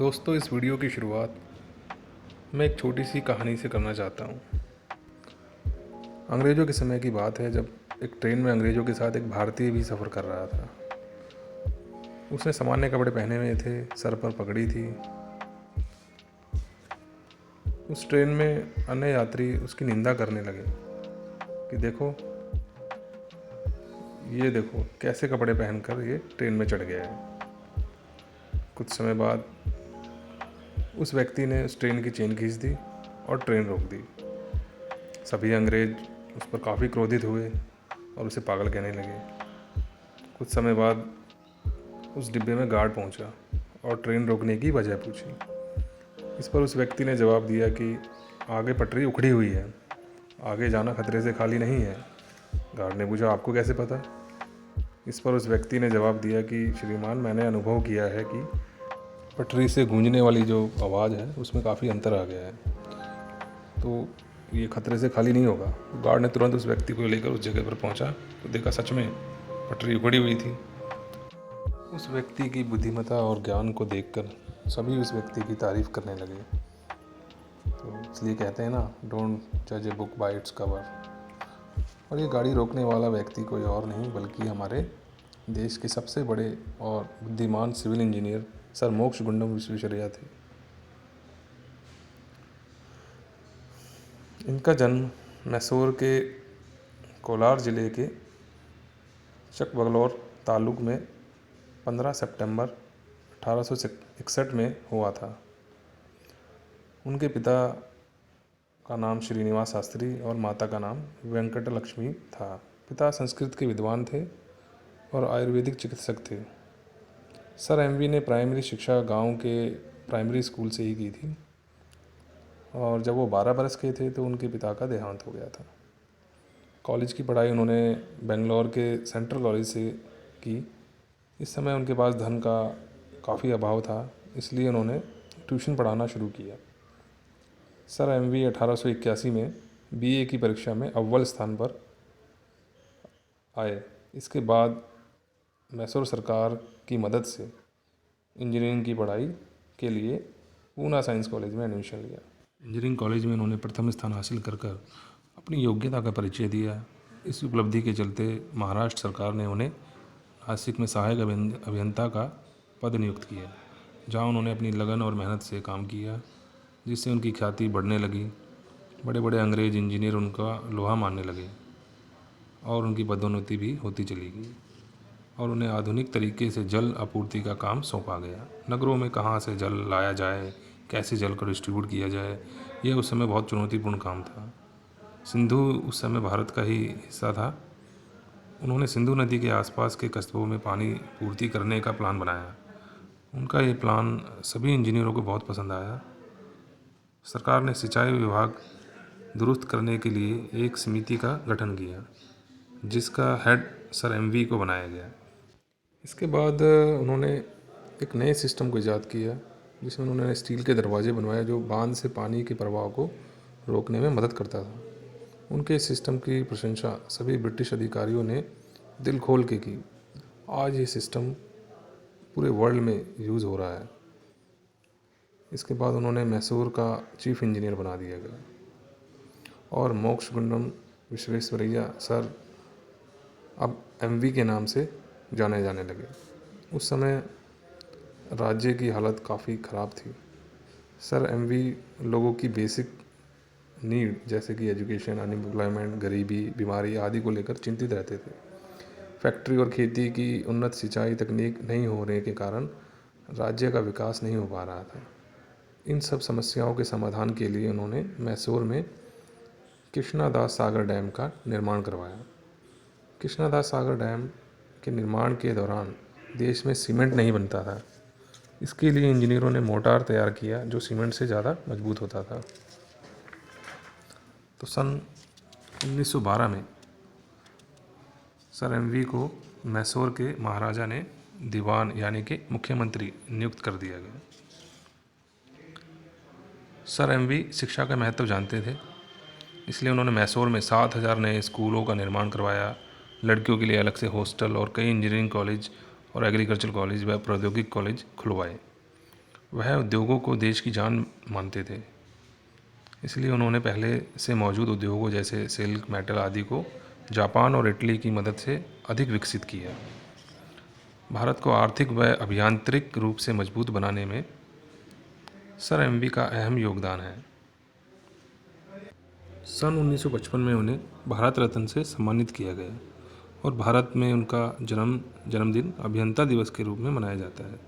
दोस्तों, इस वीडियो की शुरुआत मैं एक छोटी सी कहानी से करना चाहता हूँ। अंग्रेज़ों के समय की बात है, जब एक ट्रेन में अंग्रेज़ों के साथ एक भारतीय भी सफ़र कर रहा था। उसने सामान्य कपड़े पहने हुए थे, सर पर पगड़ी थी। उस ट्रेन में अन्य यात्री उसकी निंदा करने लगे कि देखो कैसे कपड़े पहनकर ये ट्रेन में चढ़ गया है। कुछ समय बाद उस व्यक्ति ने उस ट्रेन की चेन खींच दी और ट्रेन रोक दी। सभी अंग्रेज उस पर काफ़ी क्रोधित हुए और उसे पागल कहने लगे। कुछ समय बाद उस डिब्बे में गार्ड पहुंचा और ट्रेन रोकने की वजह पूछी। इस पर उस व्यक्ति ने जवाब दिया कि आगे पटरी उखड़ी हुई है, आगे जाना खतरे से खाली नहीं है। गार्ड ने पूछा, आपको कैसे पता? इस पर उस व्यक्ति ने जवाब दिया कि श्रीमान, मैंने अनुभव किया है कि पटरी से गूंजने वाली जो आवाज़ है उसमें काफ़ी अंतर आ गया है, तो ये खतरे से खाली नहीं होगा। गार्ड ने तुरंत उस व्यक्ति को लेकर उस जगह पर पहुंचा तो देखा सच में पटरी उखड़ी हुई थी। उस व्यक्ति की बुद्धिमत्ता और ज्ञान को देखकर सभी उस व्यक्ति की तारीफ़ करने लगे। तो इसलिए कहते हैं ना, डोंट जज a book by its cover. और ये गाड़ी रोकने वाला व्यक्ति कोई और नहीं बल्कि हमारे देश के सबसे बड़े और बुद्धिमान civil engineer sir Mokshagundam Visvesvaraya थे। इनका जन्म मैसूर के कोलार ज़िले के चकबगलौर तालुक में 15 सितंबर 1861 में हुआ था। उनके पिता का नाम श्रीनिवास शास्त्री और माता का नाम वेंकट लक्ष्मी था। पिता संस्कृत के विद्वान थे और आयुर्वेदिक चिकित्सक थे। सर एमवी ने प्राइमरी शिक्षा गांव के प्राइमरी स्कूल से ही की थी और जब वो 12 बरस के थे तो उनके पिता का देहांत हो गया था। कॉलेज की पढ़ाई उन्होंने बेंगलोर के सेंट्रल कॉलेज से की। इस समय उनके पास धन का काफ़ी अभाव था, इसलिए उन्होंने ट्यूशन पढ़ाना शुरू किया। सर एमवी 1881 में बीए की परीक्षा में अव्वल स्थान पर आए। इसके बाद मैसूर सरकार की मदद से इंजीनियरिंग की पढ़ाई के लिए पूना साइंस कॉलेज में एडमिशन लिया। इंजीनियरिंग कॉलेज में उन्होंने प्रथम स्थान हासिल कर अपनी योग्यता का परिचय दिया। इस उपलब्धि के चलते महाराष्ट्र सरकार ने उन्हें नासिक में सहायक अभियंता का पद नियुक्त किया, जहां उन्होंने अपनी लगन और मेहनत से काम किया, जिससे उनकी ख्याति बढ़ने लगी। बड़े बड़े अंग्रेज इंजीनियर उनका लोहा मानने लगे और उनकी पदोन्नति भी होती चली गई और उन्हें आधुनिक तरीके से जल आपूर्ति का काम सौंपा गया। नगरों में कहाँ से जल लाया जाए, कैसे जल को डिस्ट्रीब्यूट किया जाए, यह उस समय बहुत चुनौतीपूर्ण काम था। सिंधु उस समय भारत का ही हिस्सा था। उन्होंने सिंधु नदी के आसपास के कस्बों में पानी पूर्ति करने का प्लान बनाया। उनका ये प्लान सभी इंजीनियरों को बहुत पसंद आया। सरकार ने सिंचाई विभाग दुरुस्त करने के लिए एक समिति का गठन किया, जिसका हेड सर एमवी को बनाया गया। इसके बाद उन्होंने एक नए सिस्टम को ईजाद किया, जिसमें उन्होंने स्टील के दरवाजे बनवाए जो बांध से पानी के प्रवाह को रोकने में मदद करता था। उनके इस सिस्टम की प्रशंसा सभी ब्रिटिश अधिकारियों ने दिल खोल के की। आज ये सिस्टम पूरे वर्ल्ड में यूज़ हो रहा है। इसके बाद उन्होंने मैसूर का चीफ इंजीनियर बना दिया गया और मोक्षगुंडम विश्वेश्वरैया सर अब एमवी के नाम से जाने जाने लगे। उस समय राज्य की हालत काफ़ी ख़राब थी। सर एमवी लोगों की बेसिक नीड जैसे कि एजुकेशन, अनएम्प्लॉयमेंट, गरीबी, बीमारी आदि को लेकर चिंतित रहते थे। फैक्ट्री और खेती की उन्नत सिंचाई तकनीक नहीं होने के कारण राज्य का विकास नहीं हो पा रहा था। इन सब समस्याओं के समाधान के लिए उन्होंने मैसूर में कृष्णादास सागर डैम का निर्माण करवाया। कृष्णादास सागर डैम के निर्माण के दौरान देश में सीमेंट नहीं बनता था। इसके लिए इंजीनियरों ने मोर्टार तैयार किया जो सीमेंट से ज़्यादा मजबूत होता था। तो सन 1912 में सर एमवी को मैसूर के महाराजा ने दीवान यानी कि मुख्यमंत्री नियुक्त कर दिया गया। सर एमवी शिक्षा का महत्व जानते थे, इसलिए उन्होंने मैसूर में 7,000 नए स्कूलों का निर्माण करवाया। लड़कियों के लिए अलग से हॉस्टल और कई इंजीनियरिंग कॉलेज और एग्रीकल्चर कॉलेज व प्रौद्योगिक कॉलेज खुलवाए। वह उद्योगों को देश की जान मानते थे, इसलिए उन्होंने पहले से मौजूद उद्योगों जैसे सिल्क, मेटल आदि को जापान और इटली की मदद से अधिक विकसित किया। भारत को आर्थिक व अभियांत्रिक रूप से मजबूत बनाने में सर एमवी का अहम योगदान है। सन 1955 में उन्हें भारत रत्न से सम्मानित किया गया और भारत में उनका जन्मदिन अभियंता दिवस के रूप में मनाया जाता है।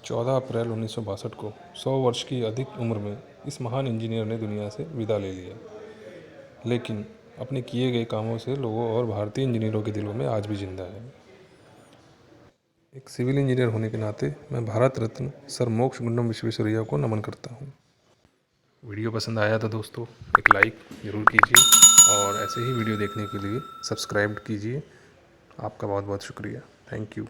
14 अप्रैल 1962 को 100 वर्ष की अधिक उम्र में इस महान इंजीनियर ने दुनिया से विदा ले लिया, लेकिन अपने किए गए कामों से लोगों और भारतीय इंजीनियरों के दिलों में आज भी जिंदा है। एक सिविल इंजीनियर होने के नाते मैं भारत रत्न सर मोक्षगुंडम विश्वेश्वरैया को नमन करता हूँ। वीडियो पसंद आया तो दोस्तों एक लाइक ज़रूर कीजिए और ऐसे ही वीडियो देखने के लिए सब्सक्राइब कीजिए। आपका बहुत बहुत शुक्रिया। Thank you.